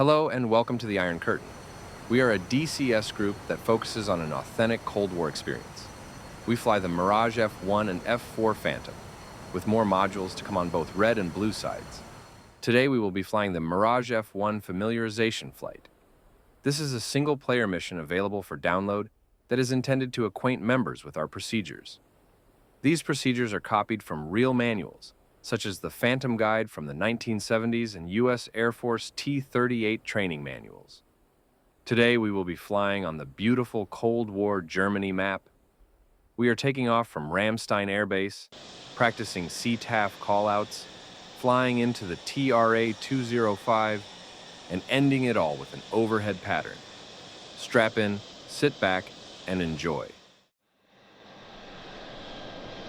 Hello and welcome to the Iron Curtain. We are a DCS group that focuses on an authentic Cold War experience. We fly the MIRAGE F1 and F4 Phantom, with more modules to come on both red and blue sides. Today we will be flying the MIRAGE F1 familiarization flight. This is a single-player mission available for download that is intended to acquaint members with our procedures. These procedures are copied from real manuals, such as the Phantom Guide from the 1970s and U.S. Air Force T-38 training manuals. Today we will be flying on the beautiful Cold War Germany map. We are taking off from Ramstein Air Base, practicing CTAF callouts, flying into the TRA-205, and ending it all with an overhead pattern. Strap in, sit back, and enjoy.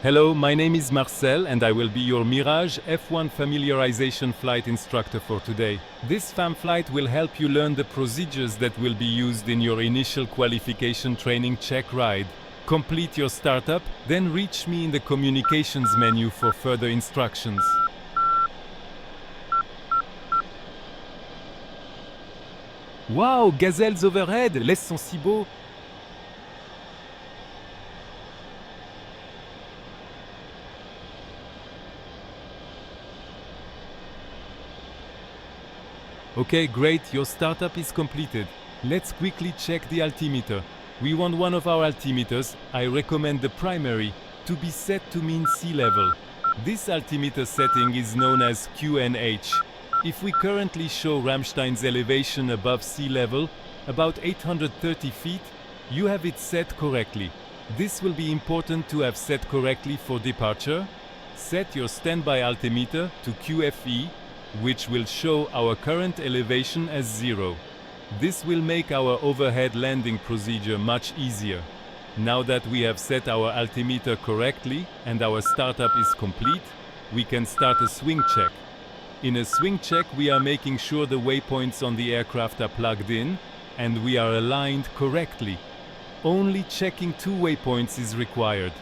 Hello, my name is Marcel and I will be your MIRAGE F1 familiarization flight instructor for today. This FAM flight will help you learn the procedures that will be used in your initial qualification training check ride. Complete your startup, then reach me in the communications menu for further instructions. Wow, gazelles overhead, les sont si beaux! Okay, great, your startup is completed. Let's quickly check the altimeter. We want one of our altimeters, I recommend the primary, to be set to mean sea level. This altimeter setting is known as QNH. If we currently show Ramstein's elevation above sea level, about 830 feet, you have it set correctly. This will be important to have set correctly for departure. Set your standby altimeter to QFE, which will show our current elevation as 0. This will make our overhead landing procedure much easier. Now that we have set our altimeter correctly and our startup is complete, we can start a swing check. In a swing check, we are making sure the waypoints on the aircraft are plugged in and we are aligned correctly. Only checking 2 waypoints is required.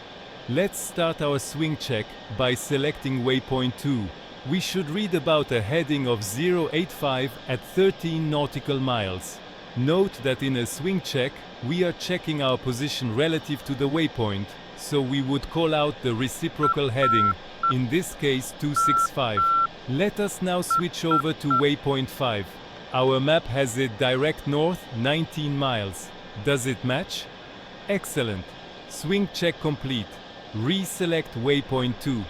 Let's start our swing check by selecting waypoint 2. We should read about a heading of 085 at 13 nautical miles. Note that in a swing check, we are checking our position relative to the waypoint, so we would call out the reciprocal heading, in this case 265. Let us now switch over to waypoint 5. Our map has it direct north 19 miles. Does it match? Excellent. Swing check complete. Reselect waypoint 2.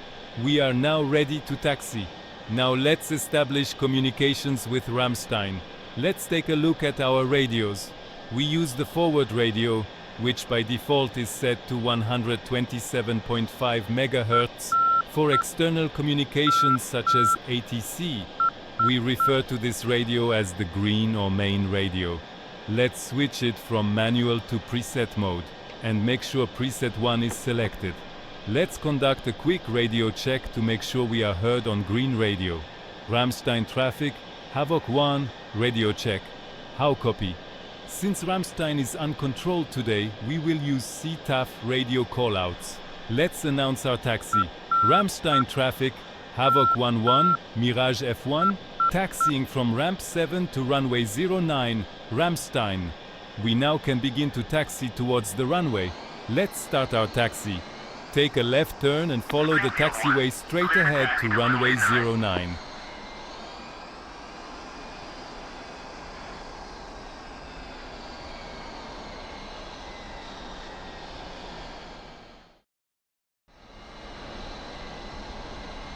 We are now ready to taxi. Now let's establish communications with Ramstein. Let's take a look at our radios. We use the forward radio, which by default is set to 127.5 MHz. For external communications such as ATC, we refer to this radio as the green or main radio. Let's switch it from manual to preset mode and make sure preset 1 is selected. Let's conduct a quick radio check to make sure we are heard on green radio. Ramstein traffic, Havoc 1, radio check. How copy? Since Ramstein is uncontrolled today, we will use CTAF radio callouts. Let's announce our taxi. Ramstein traffic, Havoc 11, MIRAGE F1, taxiing from ramp 7 to runway 09, Ramstein. We now can begin to taxi towards the runway. Let's start our taxi. Take a left turn and follow the taxiway straight ahead to runway 09.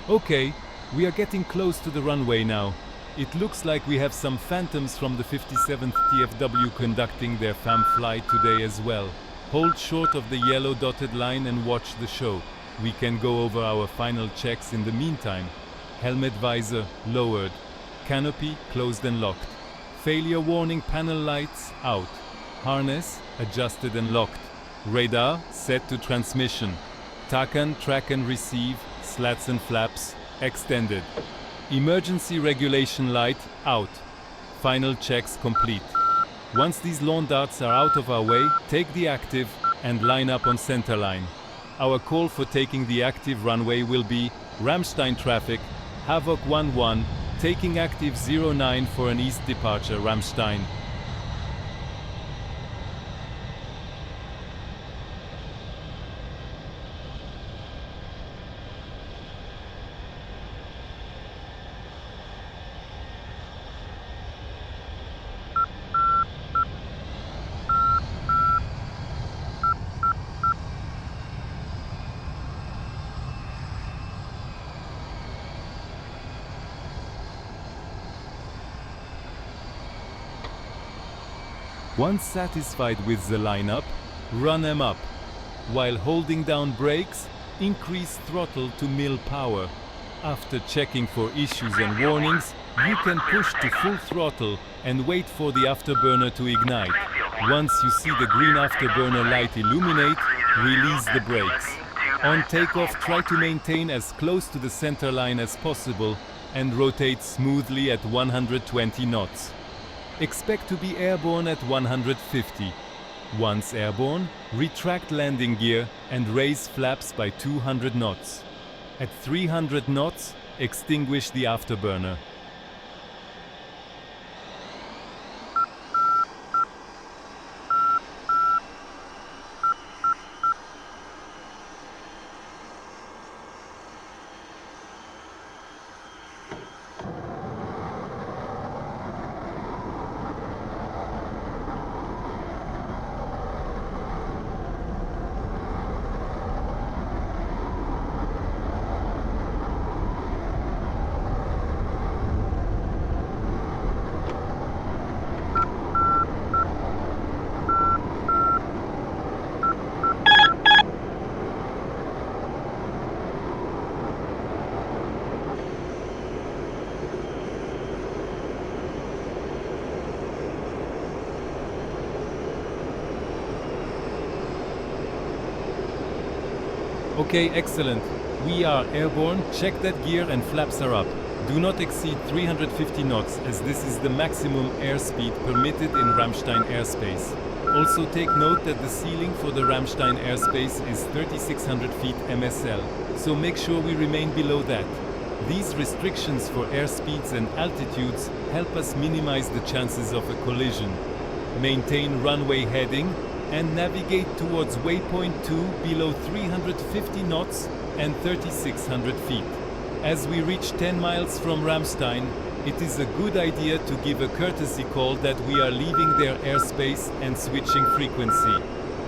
Okay, we are getting close to the runway now. It looks like we have some phantoms from the 57th TFW conducting their FAM flight today as well. Hold short of the yellow dotted line and watch the show. We can go over our final checks in the meantime. Helmet visor lowered. Canopy closed and locked. Failure warning panel lights out. Harness adjusted and locked. Radar set to transmission. TACAN track and receive, slats and flaps extended. Emergency regulation light out. Final checks complete. Once these lawn darts are out of our way, take the active and line up on center line. Our call for taking the active runway will be Ramstein traffic, Havoc 11, taking active 09 for an east departure, Rammstein. Once satisfied with the lineup, run them up. While holding down brakes, increase throttle to mill power. After checking for issues and warnings, you can push to full throttle and wait for the afterburner to ignite. Once you see the green afterburner light illuminate, release the brakes. On takeoff, try to maintain as close to the center line as possible and rotate smoothly at 120 knots. Expect to be airborne at 150. Once airborne, retract landing gear and raise flaps by 200 knots. At 300 knots, extinguish the afterburner. Okay, excellent. We are airborne. Check that gear and flaps are up. Do not exceed 350 knots, as this is the maximum airspeed permitted in Rammstein airspace. Also take note that the ceiling for the Rammstein airspace is 3600 feet MSL, so make sure we remain below that. These restrictions for airspeeds and altitudes help us minimize the chances of a collision. Maintain runway heading and navigate towards waypoint 2 below 350 knots and 3600 feet. As we reach 10 miles from Rammstein, it is a good idea to give a courtesy call that we are leaving their airspace and switching frequency.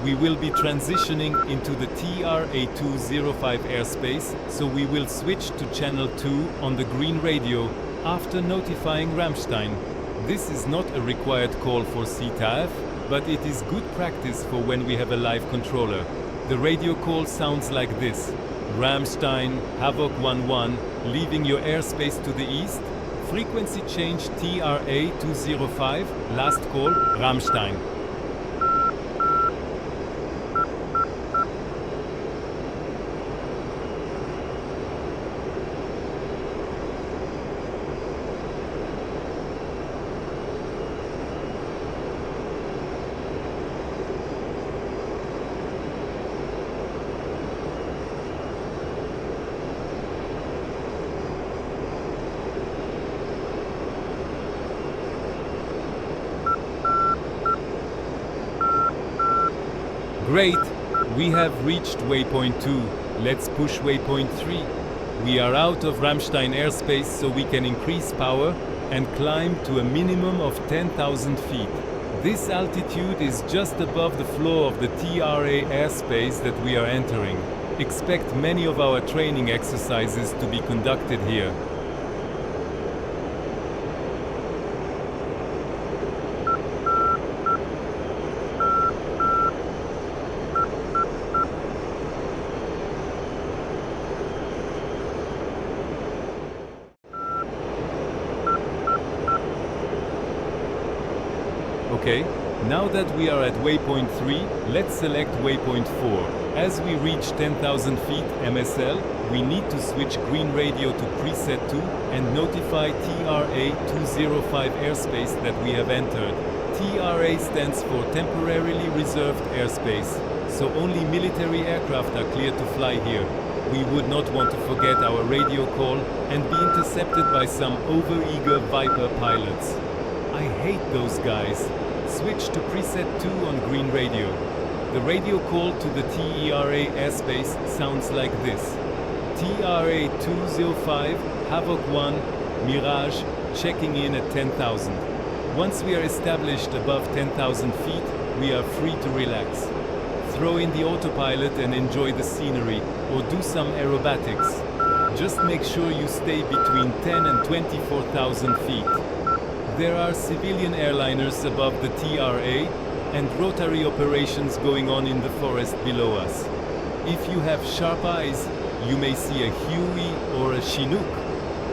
We will be transitioning into the TRA205 airspace, so we will switch to channel 2 on the green radio after notifying Rammstein. This is not a required call for CTAF, but it is good practice for when we have a live controller. The radio call sounds like this: Rammstein, Havoc 11, leaving your airspace to the east. Frequency change TRA205, last call, Rammstein. Great! We have reached waypoint 2. Let's push waypoint 3. We are out of Rammstein airspace, so we can increase power and climb to a minimum of 10,000 feet. This altitude is just above the floor of the TRA airspace that we are entering. Expect many of our training exercises to be conducted here. Okay, now that we are at waypoint 3, let's select waypoint 4. As we reach 10,000 feet MSL, we need to switch green radio to preset 2 and notify TRA205 airspace that we have entered. TRA stands for Temporarily Reserved Airspace, so only military aircraft are cleared to fly here. we would not want to forget our radio call and be intercepted by some overeager Viper pilots. I hate those guys. Switch to preset 2 on green radio. The radio call to the TERA airspace sounds like this. TRA 205, Havoc 1, Mirage, checking in at 10,000. Once we are established above 10,000 feet, we are free to relax. Throw in the autopilot and enjoy the scenery, or do some aerobatics. Just make sure you stay between 10 and 24,000 feet. There are civilian airliners above the TRA and rotary operations going on in the forest below us. If you have sharp eyes, you may see a Huey or a Chinook.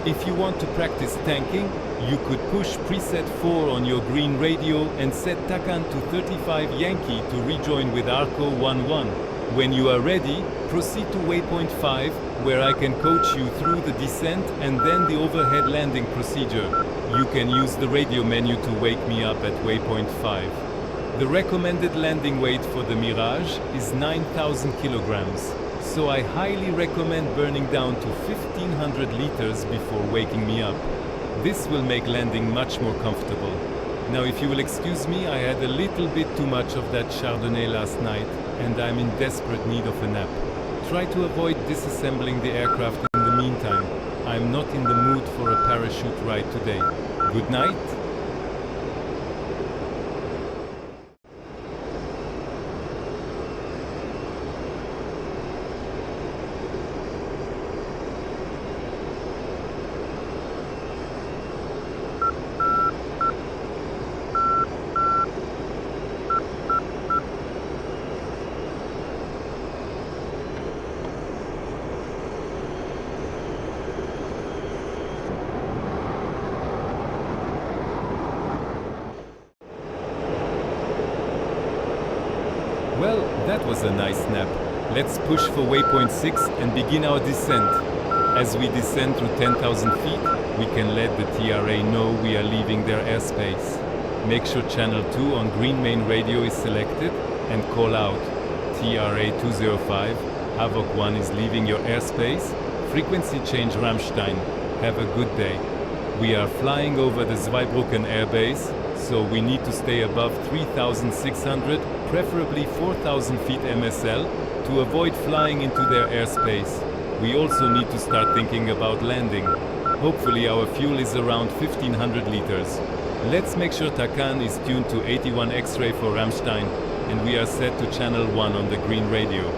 If you want to practice tanking, you could push preset 4 on your green radio and set TACAN to 35 Yankee to rejoin with Arco 11. When you are ready, proceed to waypoint 5, where I can coach you through the descent and then the overhead landing procedure. You can use the radio menu to wake me up at waypoint 5. The recommended landing weight for the Mirage is 9,000 kilograms, so I highly recommend burning down to 1,500 liters before waking me up. This will make landing much more comfortable. Now, if you will excuse me, I had a little bit too much of that Chardonnay last night, and I'm in desperate need of a nap. Try to avoid disassembling the aircraft in the meantime. I'm not in the mood for a parachute ride today. Good night. Well, that was a nice nap. Let's push for waypoint 6 and begin our descent. As we descend through 10,000 feet, we can let the TRA know we are leaving their airspace. Make sure channel 2 on green main radio is selected and call out. TRA 205, Havoc 1 is leaving your airspace. Frequency change Rammstein. Have a good day. We are flying over the Zweibrücken airbase, so we need to stay above 3,600, preferably 4,000 feet MSL, to avoid flying into their airspace. We also need to start thinking about landing. Hopefully our fuel is around 1,500 liters. Let's make sure TACAN is tuned to 81 X-ray for Rammstein, and we are set to channel 1 on the green radio.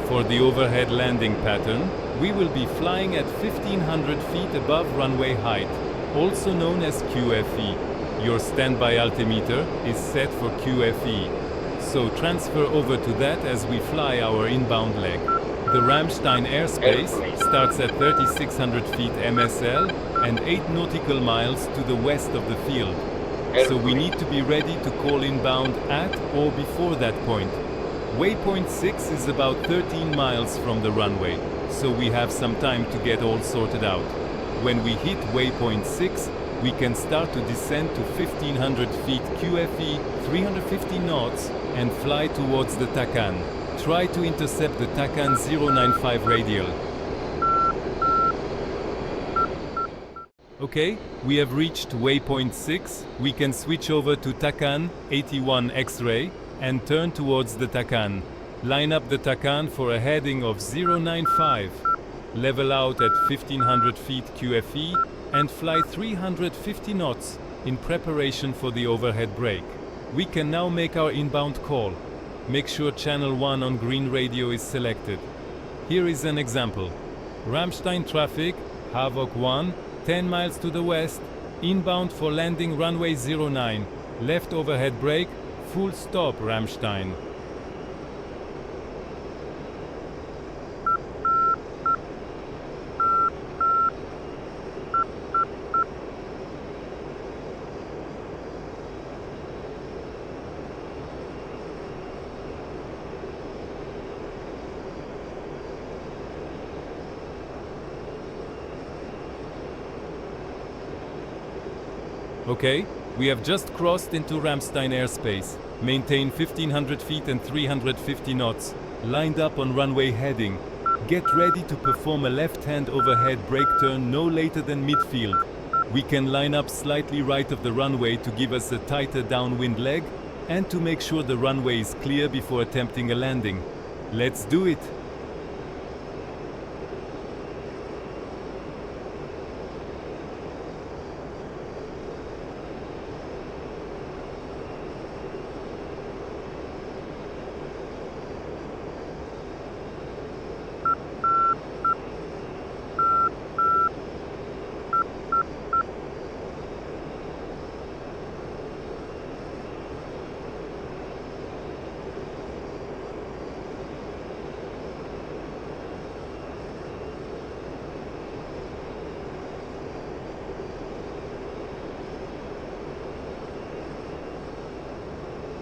For the overhead landing pattern, we will be flying at 1,500 feet above runway height, also known as QFE. Your standby altimeter is set for QFE, so transfer over to that as we fly our inbound leg. The Rammstein airspace starts at 3,600 feet MSL and 8 nautical miles to the west of the field. So we need to be ready to call inbound at or before that point. Waypoint 6 is about 13 miles from the runway, so we have some time to get all sorted out. When we hit waypoint 6, we can start to descend to 1,500 feet QFE, 350 knots, and fly towards the TACAN. Try to intercept the TACAN 095 radial. Okay, we have reached waypoint 6. We can switch over to TACAN 81 X-ray and turn towards the TACAN. Line up the TACAN for a heading of 095. Level out at 1,500 feet QFE and fly 350 knots in preparation for the overhead brake. We can now make our inbound call. Make sure channel 1 on green radio is selected. Here is an example. Rammstein traffic, Havoc 1, 10 miles to the west, inbound for landing runway 09, left overhead brake, full stop Rammstein. Okay, we have just crossed into Rammstein airspace. Maintain 1,500 feet and 350 knots, lined up on runway heading. Get ready to perform a left-hand overhead brake turn no later than midfield. We can line up slightly right of the runway to give us a tighter downwind leg and to make sure the runway is clear before attempting a landing. Let's do it!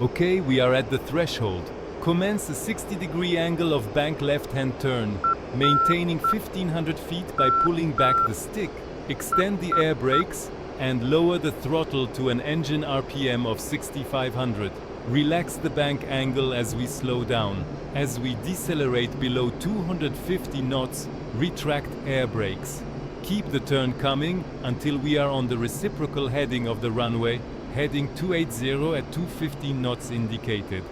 Okay, we are at the threshold. Commence a 60-degree angle of bank left-hand turn, maintaining 1500 feet by pulling back the stick. Extend the air brakes and lower the throttle to an engine RPM of 6500. Relax the bank angle as we slow down. As we decelerate below 250 knots, retract air brakes. Keep the turn coming until we are on the reciprocal heading of the runway, heading 280 at 215 knots indicated.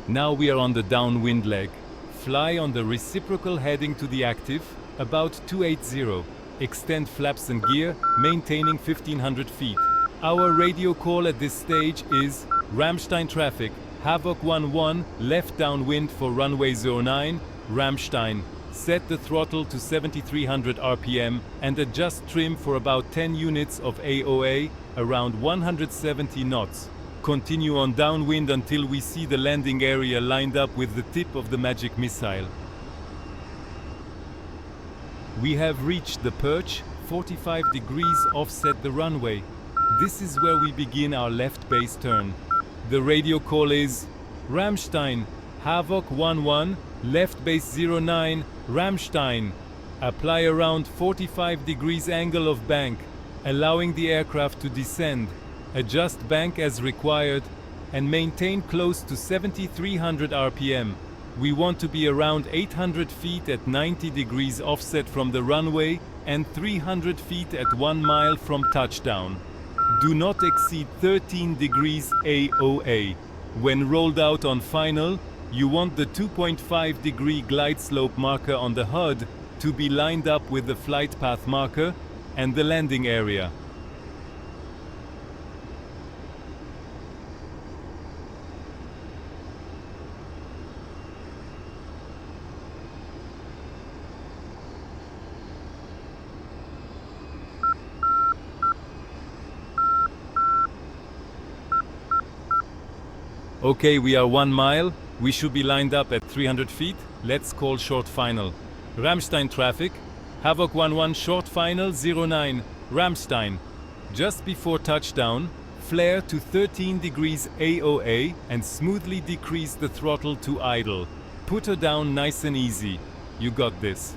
Now we are on the downwind leg. Fly on the reciprocal heading to the active, about 280. Extend flaps and gear, maintaining 1500 feet. Our radio call at this stage is Rammstein traffic, Havoc 11, left downwind for runway 09, Rammstein. Set the throttle to 7300 RPM and adjust trim for about 10 units of AOA, around 170 knots. Continue on downwind until we see the landing area lined up with the tip of the magic missile. We have reached the perch, 45 degrees offset the runway. This is where we begin our left base turn. The radio call is Rammstein, Havoc 11, left base 09, Rammstein. Apply around 45 degrees angle of bank, allowing the aircraft to descend. Adjust bank as required and maintain close to 7300 RPM. We want to be around 800 feet at 90 degrees offset from the runway and 300 feet at 1 mile from touchdown. Do not exceed 13 degrees AOA. When rolled out on final, you want the 2.5 degree glide slope marker on the HUD to be lined up with the flight path marker and the landing area. Okay, we are 1 mile. We should be lined up at 300 feet. Let's call short final. Rammstein traffic, Havoc 11 short final 09, Rammstein. Just before touchdown, flare to 13 degrees AOA and smoothly decrease the throttle to idle. Put her down nice and easy. You got this.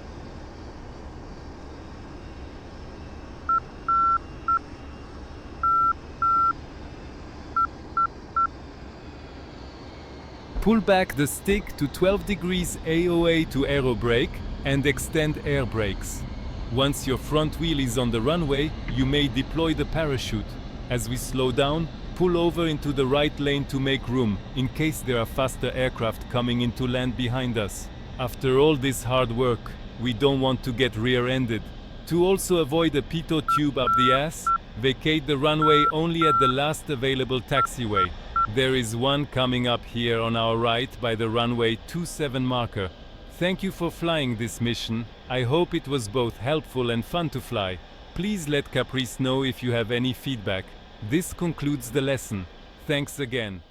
Pull back the stick to 12 degrees AOA to aero brake and extend air brakes. Once your front wheel is on the runway, you may deploy the parachute. As we slow down, pull over into the right lane to make room, in case there are faster aircraft coming in to land behind us. After all this hard work, we don't want to get rear-ended. To also avoid a pitot tube up the ass, vacate the runway only at the last available taxiway. There is one coming up here on our right by the runway 27 marker. Thank you for flying this mission. I hope it was both helpful and fun to fly. Please let Caprice know if you have any feedback. This concludes the lesson. Thanks again.